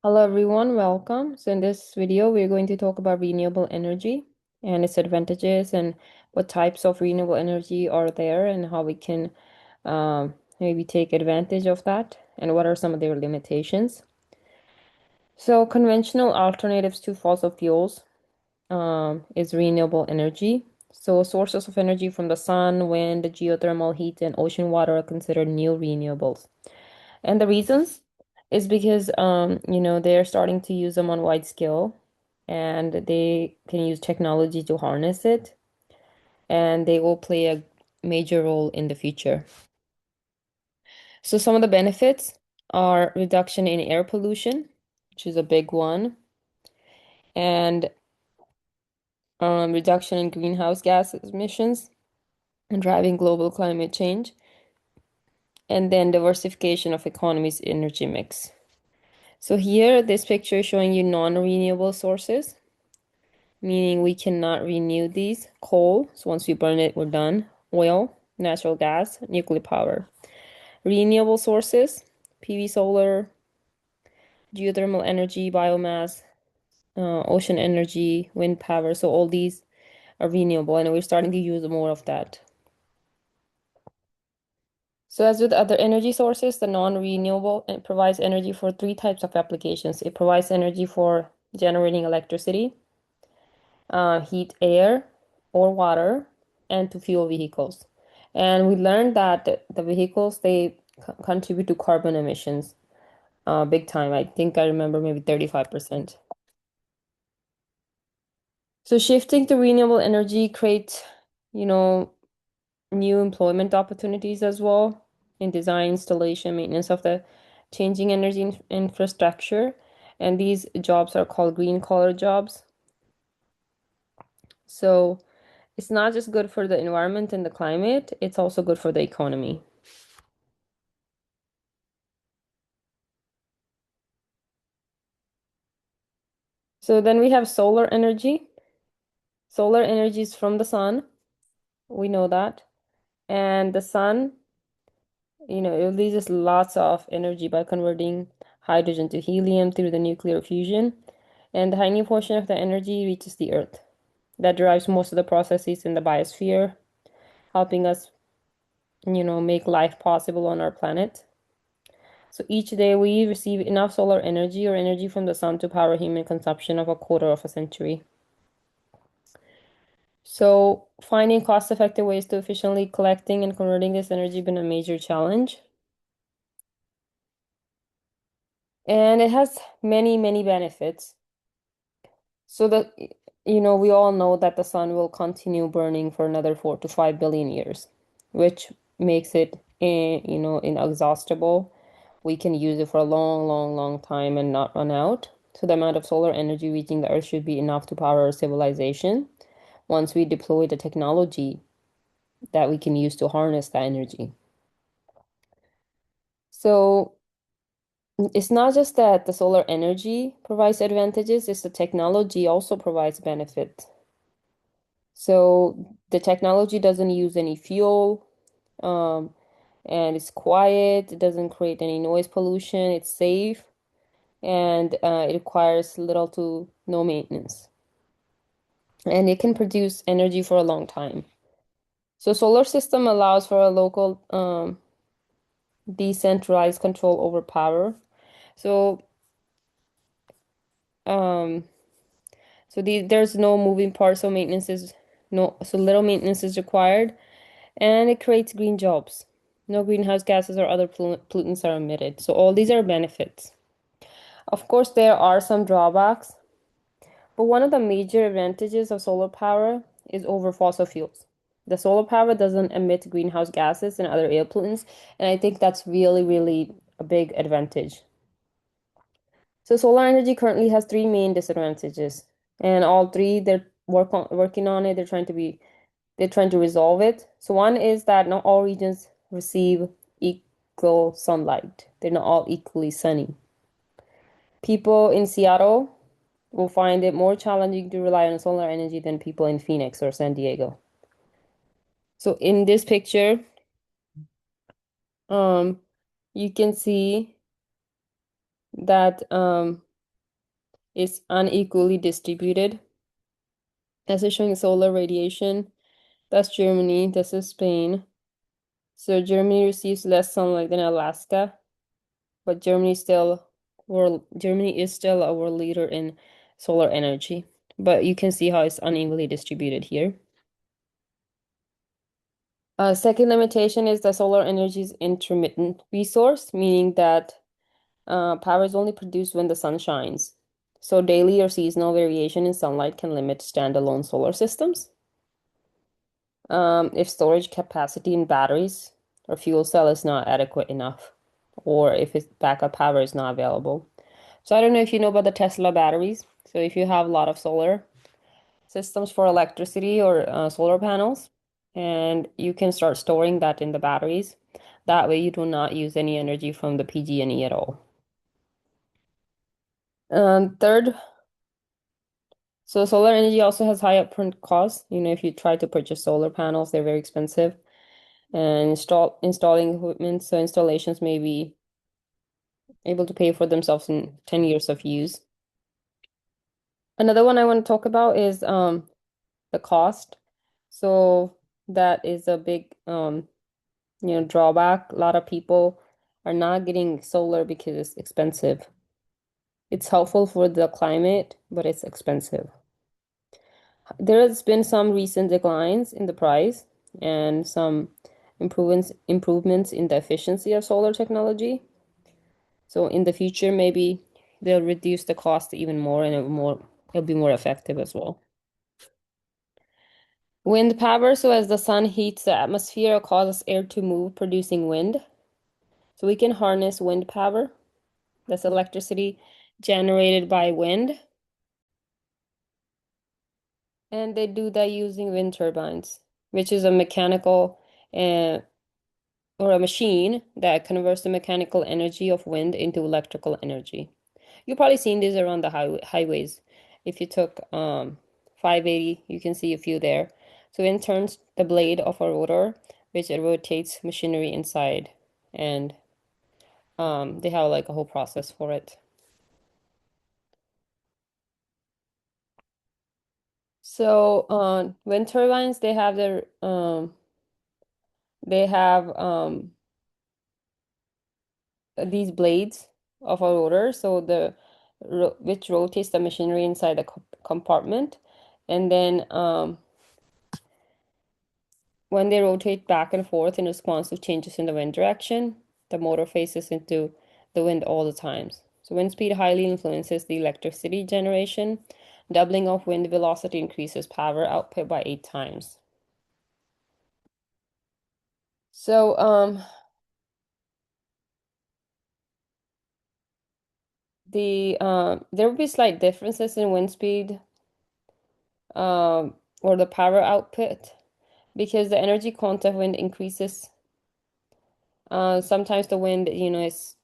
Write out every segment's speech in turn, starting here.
Hello everyone, welcome. So in this video, we're going to talk about renewable energy and its advantages and what types of renewable energy are there and how we can maybe take advantage of that and what are some of their limitations. So conventional alternatives to fossil fuels is renewable energy. So sources of energy from the sun, wind, geothermal heat, and ocean water are considered new renewables. And the reasons is because they're starting to use them on wide scale and they can use technology to harness it and they will play a major role in the future. So some of the benefits are reduction in air pollution, which is a big one, and reduction in greenhouse gas emissions and driving global climate change, and then diversification of economy's energy mix. So here, this picture is showing you non-renewable sources, meaning we cannot renew these. Coal, so once we burn it, we're done. Oil, natural gas, nuclear power. Renewable sources, PV solar, geothermal energy, biomass, ocean energy, wind power. So all these are renewable, and we're starting to use more of that. So as with other energy sources, the non-renewable it provides energy for three types of applications. It provides energy for generating electricity, heat air or water, and to fuel vehicles. And we learned that the vehicles they contribute to carbon emissions big time. I think I remember maybe 35%. So shifting to renewable energy creates, you know, new employment opportunities as well in design, installation, maintenance of the changing energy infrastructure. And these jobs are called green collar jobs. So it's not just good for the environment and the climate, it's also good for the economy. So then we have solar energy. Solar energy is from the sun. We know that. And the sun, it releases lots of energy by converting hydrogen to helium through the nuclear fusion. And the tiny portion of the energy reaches the earth. That drives most of the processes in the biosphere, helping us, make life possible on our planet. So each day we receive enough solar energy or energy from the sun to power human consumption of a quarter of a century. So finding cost-effective ways to efficiently collecting and converting this energy been a major challenge. And it has many, many benefits. So that, we all know that the sun will continue burning for another 4 to 5 billion years, which makes it, inexhaustible. We can use it for a long, long, long time and not run out. So the amount of solar energy reaching the earth should be enough to power our civilization once we deploy the technology that we can use to harness that energy. So it's not just that the solar energy provides advantages, it's the technology also provides benefit. So the technology doesn't use any fuel, um, and it's quiet, it doesn't create any noise pollution, it's safe, and it requires little to no maintenance. And it can produce energy for a long time. So solar system allows for a local decentralized control over power. So um there's no moving parts, so maintenance is no so little maintenance is required, and it creates green jobs. No greenhouse gases or other pollutants are emitted. So all these are benefits. Of course, there are some drawbacks, but one of the major advantages of solar power is over fossil fuels. The solar power doesn't emit greenhouse gases and other air pollutants, and I think that's really, really a big advantage. So solar energy currently has three main disadvantages, and all three working on it. They're trying to resolve it. So one is that not all regions receive equal sunlight. They're not all equally sunny. People in Seattle will find it more challenging to rely on solar energy than people in Phoenix or San Diego. So in this picture, um, you can see that is unequally distributed. As is showing solar radiation. That's Germany. This is Spain. So Germany receives less sunlight than Alaska, but Germany is still a world leader in solar energy. But you can see how it's unevenly distributed here. Second limitation is that solar energy is intermittent resource, meaning that power is only produced when the sun shines. So daily or seasonal variation in sunlight can limit standalone solar systems. If storage capacity in batteries or fuel cell is not adequate enough, or if its backup power is not available. So I don't know if you know about the Tesla batteries. So if you have a lot of solar systems for electricity or solar panels, and you can start storing that in the batteries. That way you do not use any energy from the PG&E at all. Third, so solar energy also has high upfront costs. If you try to purchase solar panels, they're very expensive. And installing equipment, so installations may be able to pay for themselves in 10 years of use. Another one I want to talk about is the cost. So that is a big drawback. A lot of people are not getting solar because it's expensive. It's helpful for the climate, but it's expensive. There has been some recent declines in the price and some improvements in the efficiency of solar technology. So in the future, maybe they'll reduce the cost even more and it'll be more effective as well. Wind power, so as the sun heats the atmosphere, it causes air to move, producing wind. So we can harness wind power. That's electricity generated by wind. And they do that using wind turbines, which is a mechanical uh, or a machine that converts the mechanical energy of wind into electrical energy. You've probably seen these around the highways. If you took 580, you can see a few there. So it turns the blade of a rotor, which it rotates machinery inside, and they have like a whole process for it. So wind turbines, they have these blades of a rotor, so which rotates the machinery inside the compartment, and then when they rotate back and forth in response to changes in the wind direction, the motor faces into the wind all the times. So wind speed highly influences the electricity generation. Doubling of wind velocity increases power output by 8 times. So there will be slight differences in wind speed or the power output because the energy content of wind increases. Sometimes the wind, is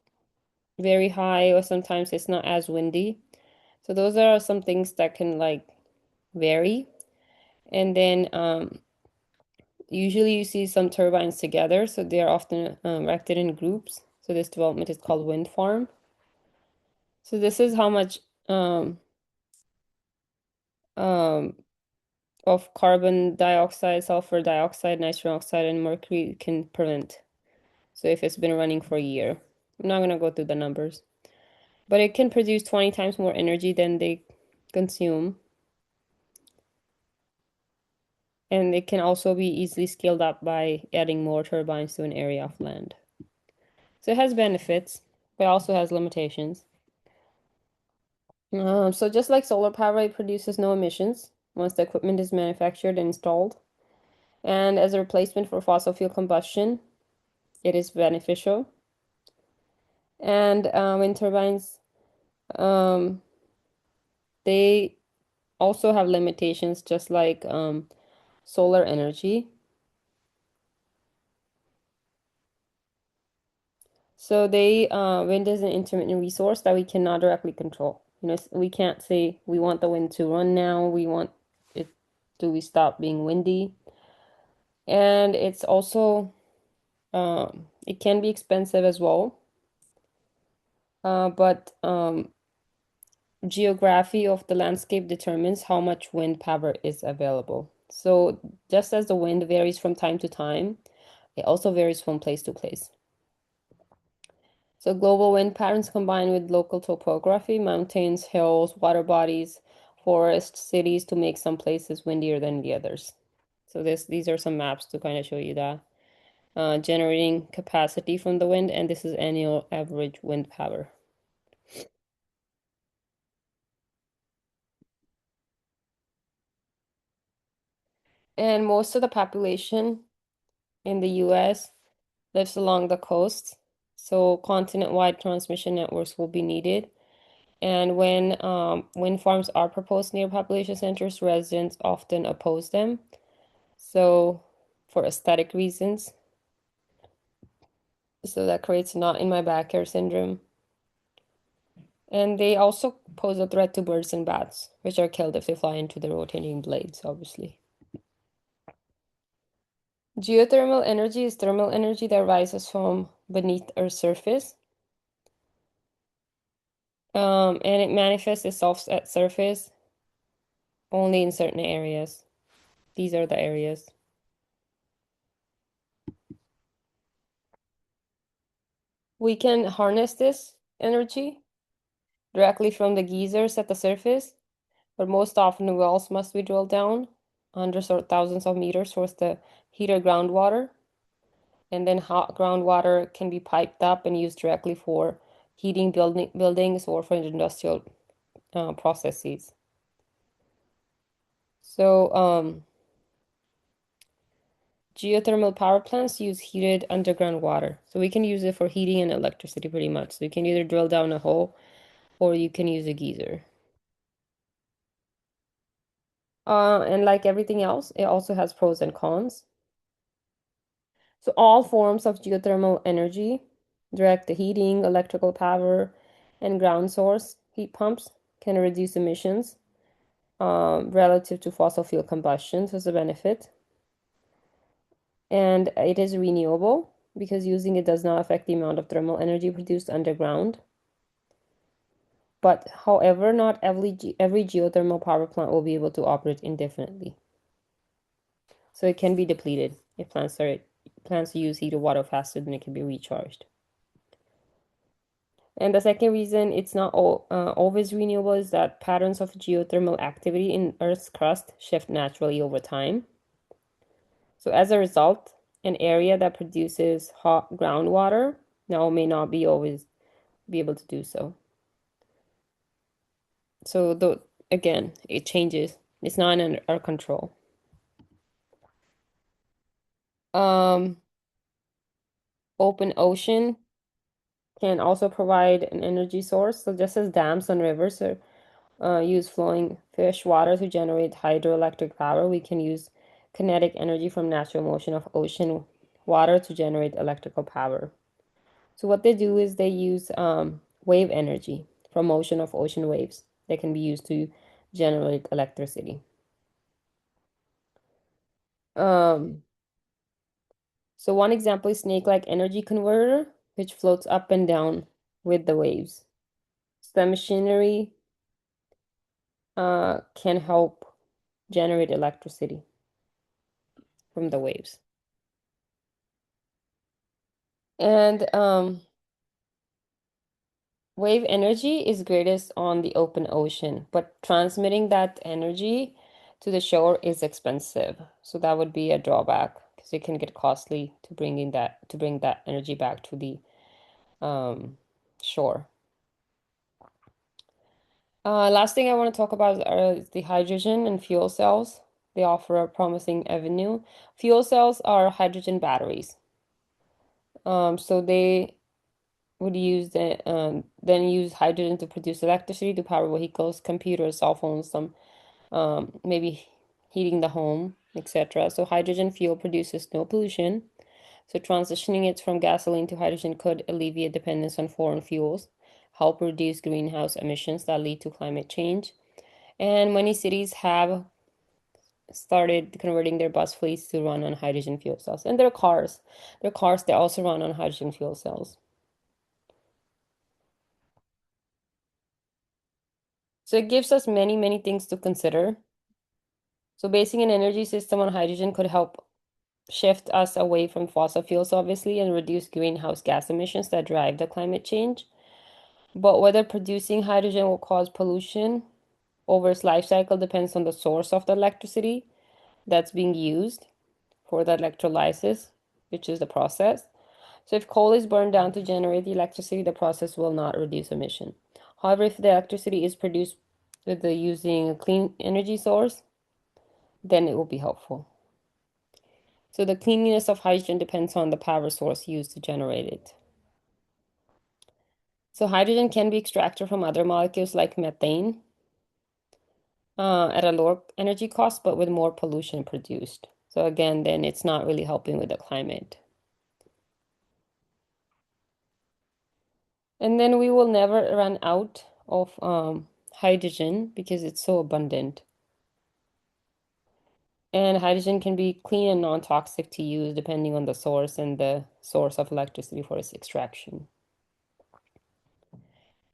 very high, or sometimes it's not as windy. So those are some things that can like vary. And then usually you see some turbines together, so they are often erected in groups. So this development is called wind farm. So this is how much um, of carbon dioxide, sulfur dioxide, nitrogen oxide, and mercury can prevent. So if it's been running for a year, I'm not gonna go through the numbers, but it can produce 20 times more energy than they consume. And it can also be easily scaled up by adding more turbines to an area of land. So it has benefits, but also has limitations. So just like solar power, it produces no emissions once the equipment is manufactured and installed. And as a replacement for fossil fuel combustion, it is beneficial. And wind turbines, um, they also have limitations, just like solar energy. So wind is an intermittent resource that we cannot directly control. We can't say we want the wind to run now. We want it. Do we stop being windy? And it's also it can be expensive as well. But geography of the landscape determines how much wind power is available. So just as the wind varies from time to time, it also varies from place to place. So global wind patterns combine with local topography, mountains, hills, water bodies, forests, cities to make some places windier than the others. So these are some maps to kind of show you that. Generating capacity from the wind, and this is annual average wind power. And most of the population in the US lives along the coast, so continent-wide transmission networks will be needed. And when wind farms are proposed near population centers, residents often oppose them. So, for aesthetic reasons, so that creates not in my backyard syndrome. And they also pose a threat to birds and bats, which are killed if they fly into the rotating blades, obviously. Geothermal energy is thermal energy that rises from beneath Earth's surface. And it manifests itself at surface only in certain areas. These are the areas. We can harness this energy directly from the geysers at the surface, but most often wells must be drilled down hundreds or thousands of meters towards the heated groundwater. And then hot groundwater can be piped up and used directly for heating buildings or for industrial processes. So, geothermal power plants use heated underground water. So we can use it for heating and electricity pretty much. So you can either drill down a hole or you can use a geyser. And like everything else, it also has pros and cons. So all forms of geothermal energy, direct heating, electrical power, and ground source heat pumps can reduce emissions relative to fossil fuel combustion. So it's a benefit. And it is renewable because using it does not affect the amount of thermal energy produced underground. But however, not every geothermal power plant will be able to operate indefinitely. So it can be depleted if plants use heated water faster than it can be recharged. And the second reason it's not always renewable is that patterns of geothermal activity in Earth's crust shift naturally over time. So as a result, an area that produces hot groundwater now may not be always be able to do so. So again, it changes. It's not under our control. Um, Open ocean can also provide an energy source. So just as dams and rivers use flowing fish water to generate hydroelectric power, we can use kinetic energy from natural motion of ocean water to generate electrical power. So what they do is they use wave energy from motion of ocean waves that can be used to generate electricity. Um, so one example is snake-like energy converter, which floats up and down with the waves. So the machinery can help generate electricity from the waves. And wave energy is greatest on the open ocean, but transmitting that energy to the shore is expensive. So that would be a drawback because it can get costly to bring that energy back to the shore. Last thing I want to talk about are the hydrogen and fuel cells. They offer a promising avenue. Fuel cells are hydrogen batteries. So they would then use hydrogen to produce electricity to power vehicles, computers, cell phones, some maybe heating the home, etc. So hydrogen fuel produces no pollution. So transitioning it from gasoline to hydrogen could alleviate dependence on foreign fuels, help reduce greenhouse emissions that lead to climate change. And many cities have started converting their bus fleets to run on hydrogen fuel cells. And their cars, they also run on hydrogen fuel cells. So it gives us many, many things to consider. So basing an energy system on hydrogen could help shift us away from fossil fuels, obviously, and reduce greenhouse gas emissions that drive the climate change. But whether producing hydrogen will cause pollution over its life cycle depends on the source of the electricity that's being used for the electrolysis, which is the process. So if coal is burned down to generate the electricity, the process will not reduce emission. However, if the electricity is produced with the using a clean energy source, then it will be helpful. So the cleanliness of hydrogen depends on the power source used to generate it. So hydrogen can be extracted from other molecules like methane at a lower energy cost, but with more pollution produced. So again, then it's not really helping with the climate. And then we will never run out of hydrogen because it's so abundant. And hydrogen can be clean and non-toxic to use depending on the source and the source of electricity for its extraction.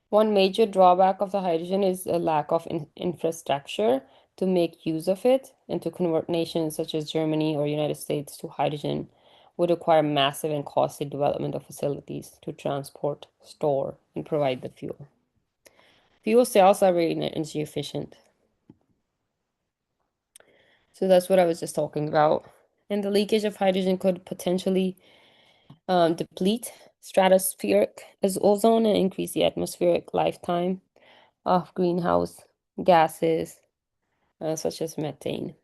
One major drawback of the hydrogen is a lack of infrastructure to make use of it, and to convert nations such as Germany or United States to hydrogen would require massive and costly development of facilities to transport, store, and provide the fuel. Fuel cells are very energy efficient. So that's what I was just talking about. And the leakage of hydrogen could potentially deplete stratospheric ozone and increase the atmospheric lifetime of greenhouse gases such as methane.